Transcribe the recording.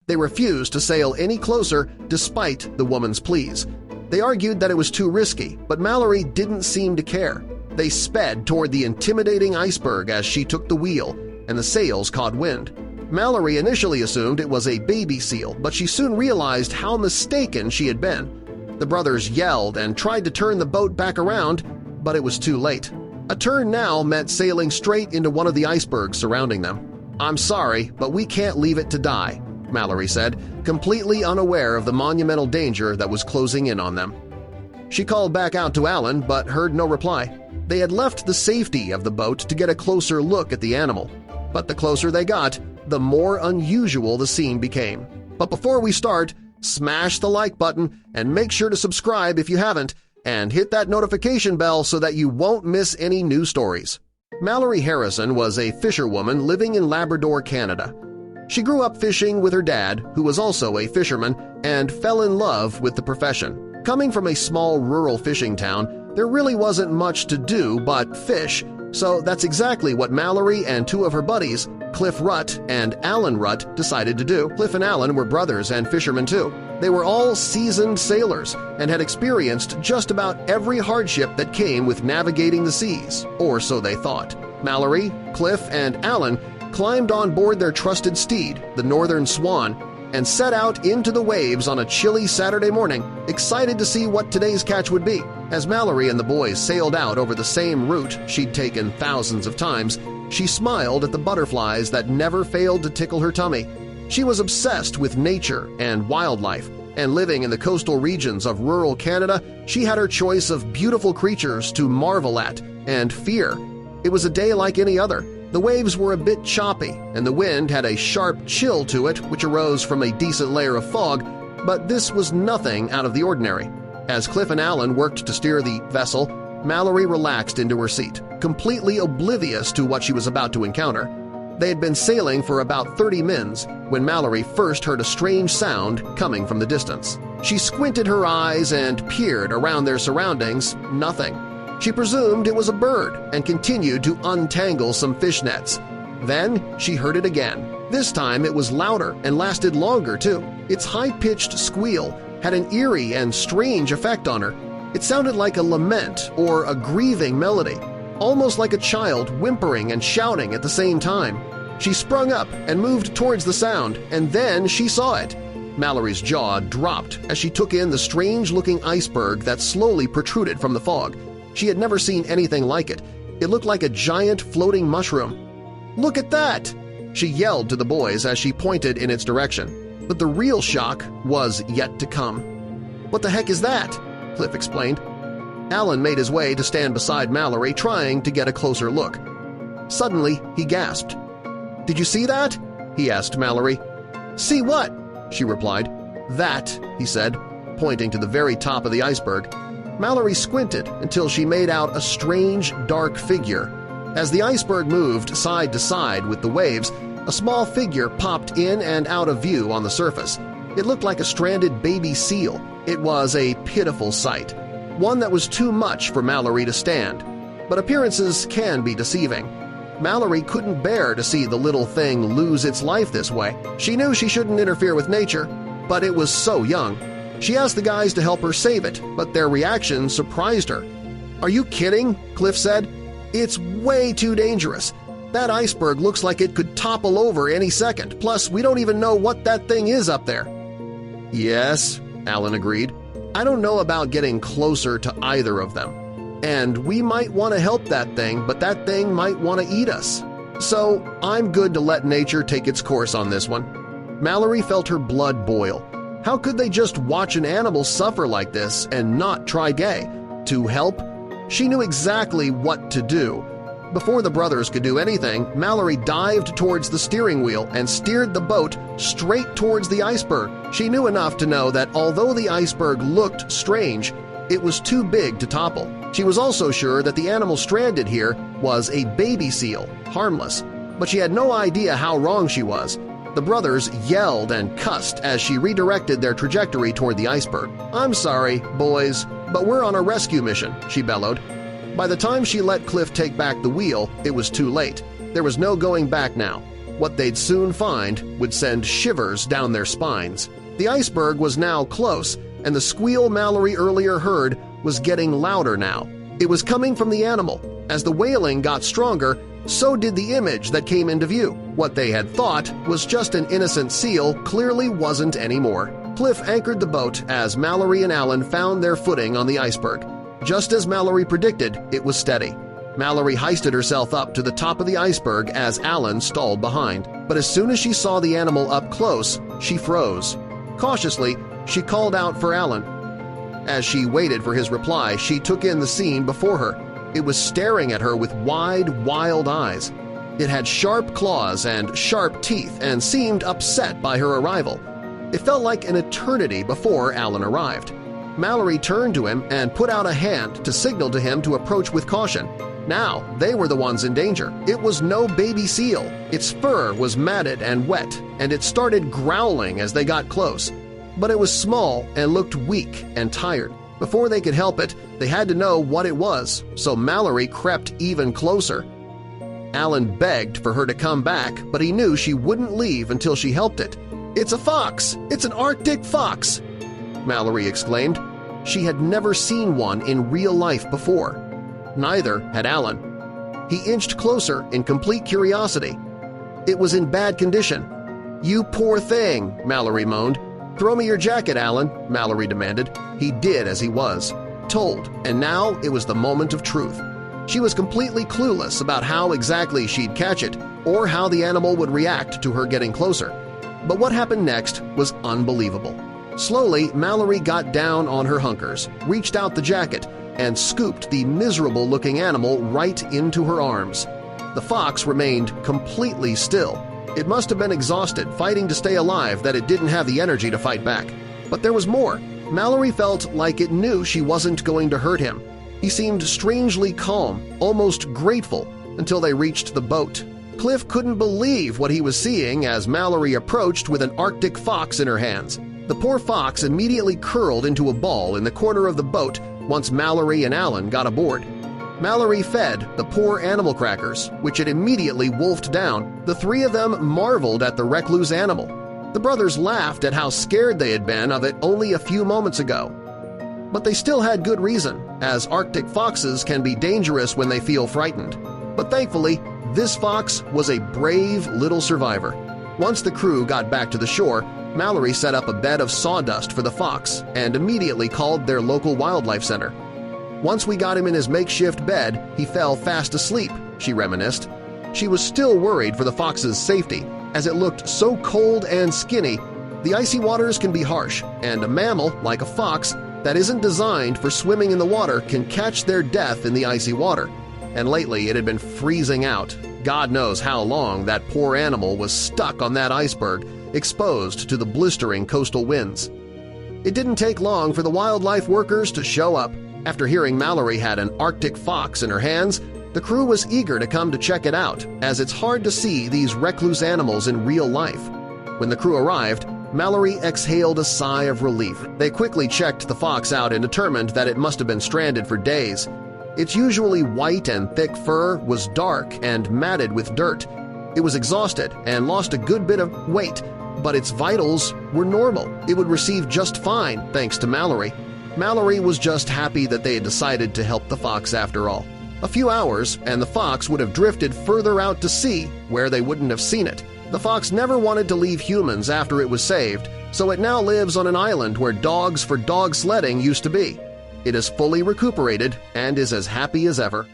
They refused to sail any closer despite the woman's pleas. They argued that it was too risky, but Mallory didn't seem to care. They sped toward the intimidating iceberg as she took the wheel, and the sails caught wind. Mallory initially assumed it was a baby seal, but she soon realized how mistaken she had been. The brothers yelled and tried to turn the boat back around, but it was too late. A turn now meant sailing straight into one of the icebergs surrounding them. "I'm sorry, but we can't leave it to die," Mallory said, completely unaware of the monumental danger that was closing in on them. She called back out to Alan but heard no reply. They had left the safety of the boat to get a closer look at the animal. But the closer they got, the more unusual the scene became. But before we start, smash the like button and make sure to subscribe if you haven't, and hit that notification bell so that you won't miss any new stories. Mallory Harrison was a fisherwoman living in Labrador, Canada. She grew up fishing with her dad, who was also a fisherman, and fell in love with the profession. Coming from a small rural fishing town, there really wasn't much to do but fish, so that's exactly what Mallory and two of her buddies, Cliff Rutt and Alan Rutt, decided to do. Cliff and Alan were brothers and fishermen too. They were all seasoned sailors and had experienced just about every hardship that came with navigating the seas, or so they thought. Mallory, Cliff, and Alan climbed on board their trusted steed, the Northern Swan, and set out into the waves on a chilly Saturday morning, excited to see what today's catch would be. As Mallory and the boys sailed out over the same route she'd taken thousands of times, she smiled at the butterflies that never failed to tickle her tummy. She was obsessed with nature and wildlife, and living in the coastal regions of rural Canada, she had her choice of beautiful creatures to marvel at and fear. It was a day like any other. The waves were a bit choppy, and the wind had a sharp chill to it which arose from a decent layer of fog, but this was nothing out of the ordinary. As Cliff and Alan worked to steer the vessel, Mallory relaxed into her seat, completely oblivious to what she was about to encounter. They had been sailing for about 30 mins when Mallory first heard a strange sound coming from the distance. She squinted her eyes and peered around their surroundings. Nothing. She presumed it was a bird and continued to untangle some fish nets. Then she heard it again. This time it was louder and lasted longer, too. Its high-pitched squeal had an eerie and strange effect on her. It sounded like a lament or a grieving melody, almost like a child whimpering and shouting at the same time. She sprung up and moved towards the sound, and then she saw it. Mallory's jaw dropped as she took in the strange-looking iceberg that slowly protruded from the fog. She had never seen anything like it. It looked like a giant floating mushroom. "Look at that!" she yelled to the boys as she pointed in its direction. But the real shock was yet to come. "What the heck is that?" Cliff explained. Alan made his way to stand beside Mallory, trying to get a closer look. Suddenly, he gasped. "Did you see that?" he asked Mallory. "See what?" she replied. "That," he said, pointing to the very top of the iceberg. Mallory squinted until she made out a strange, dark figure. As the iceberg moved side to side with the waves, a small figure popped in and out of view on the surface. It looked like a stranded baby seal. It was a pitiful sight, one that was too much for Mallory to stand. But appearances can be deceiving. Mallory couldn't bear to see the little thing lose its life this way. She knew she shouldn't interfere with nature, but it was so young. She asked the guys to help her save it, but their reaction surprised her. "Are you kidding?" Cliff said. "It's way too dangerous. That iceberg looks like it could topple over any second, plus we don't even know what that thing is up there." "Yes," Alan agreed. "I don't know about getting closer to either of them. And we might want to help that thing, but that thing might want to eat us. So I'm good to let nature take its course on this one." Mallory felt her blood boil. How could they just watch an animal suffer like this and not try to help? She knew exactly what to do. Before the brothers could do anything, Mallory dived towards the steering wheel and steered the boat straight towards the iceberg. She knew enough to know that although the iceberg looked strange, it was too big to topple. She was also sure that the animal stranded here was a baby seal, harmless, but she had no idea how wrong she was. The brothers yelled and cussed as she redirected their trajectory toward the iceberg. "I'm sorry, boys, but we're on a rescue mission," she bellowed. By the time she let Cliff take back the wheel, it was too late. There was no going back now. What they'd soon find would send shivers down their spines. The iceberg was now close, and the squeal Mallory earlier heard was getting louder now. It was coming from the animal. As the wailing got stronger, so did the image that came into view. What they had thought was just an innocent seal clearly wasn't anymore. Cliff anchored the boat as Mallory and Alan found their footing on the iceberg. Just as Mallory predicted, it was steady. Mallory hoisted herself up to the top of the iceberg as Alan stalled behind. But as soon as she saw the animal up close, she froze. Cautiously, she called out for Alan. As she waited for his reply, she took in the scene before her. It was staring at her with wide, wild eyes. It had sharp claws and sharp teeth and seemed upset by her arrival. It felt like an eternity before Alan arrived. Mallory turned to him and put out a hand to signal to him to approach with caution. Now they were the ones in danger. It was no baby seal. Its fur was matted and wet, and it started growling as they got close. But it was small and looked weak and tired. Before they could help it, they had to know what it was, so Mallory crept even closer. Alan begged for her to come back, but he knew she wouldn't leave until she helped it. "It's a fox! It's an Arctic fox!" Mallory exclaimed. She had never seen one in real life before. Neither had Alan. He inched closer in complete curiosity. It was in bad condition. "You poor thing," Mallory moaned. "Throw me your jacket, Alan," Mallory demanded. He did as he was told, and now it was the moment of truth. She was completely clueless about how exactly she'd catch it or how the animal would react to her getting closer. But what happened next was unbelievable. Slowly, Mallory got down on her hunkers, reached out the jacket, and scooped the miserable-looking animal right into her arms. The fox remained completely still. It must have been exhausted fighting to stay alive that it didn't have the energy to fight back. But there was more. Mallory felt like it knew she wasn't going to hurt him. He seemed strangely calm, almost grateful, until they reached the boat. Cliff couldn't believe what he was seeing as Mallory approached with an Arctic fox in her hands. The poor fox immediately curled into a ball in the corner of the boat once Mallory and Alan got aboard. Mallory fed the poor animal crackers, which it immediately wolfed down. The three of them marveled at the recluse animal. The brothers laughed at how scared they had been of it only a few moments ago. But they still had good reason, as Arctic foxes can be dangerous when they feel frightened. But thankfully, this fox was a brave little survivor. Once the crew got back to the shore, Mallory set up a bed of sawdust for the fox and immediately called their local wildlife center. "Once we got him in his makeshift bed, he fell fast asleep," she reminisced. She was still worried for the fox's safety, as it looked so cold and skinny. The icy waters can be harsh, and a mammal, like a fox, that isn't designed for swimming in the water can catch their death in the icy water. And lately it had been freezing out. God knows how long that poor animal was stuck on that iceberg, exposed to the blistering coastal winds. It didn't take long for the wildlife workers to show up. After hearing Mallory had an Arctic fox in her hands, the crew was eager to come to check it out, as it's hard to see these recluse animals in real life. When the crew arrived, Mallory exhaled a sigh of relief. They quickly checked the fox out and determined that it must have been stranded for days. Its usually white and thick fur was dark and matted with dirt. It was exhausted and lost a good bit of weight, but its vitals were normal. It would receive just fine thanks to Mallory. Mallory was just happy that they had decided to help the fox after all. A few hours, and the fox would have drifted further out to sea where they wouldn't have seen it. The fox never wanted to leave humans after it was saved, so it now lives on an island where dogs for dog sledding used to be. It is fully recuperated and is as happy as ever.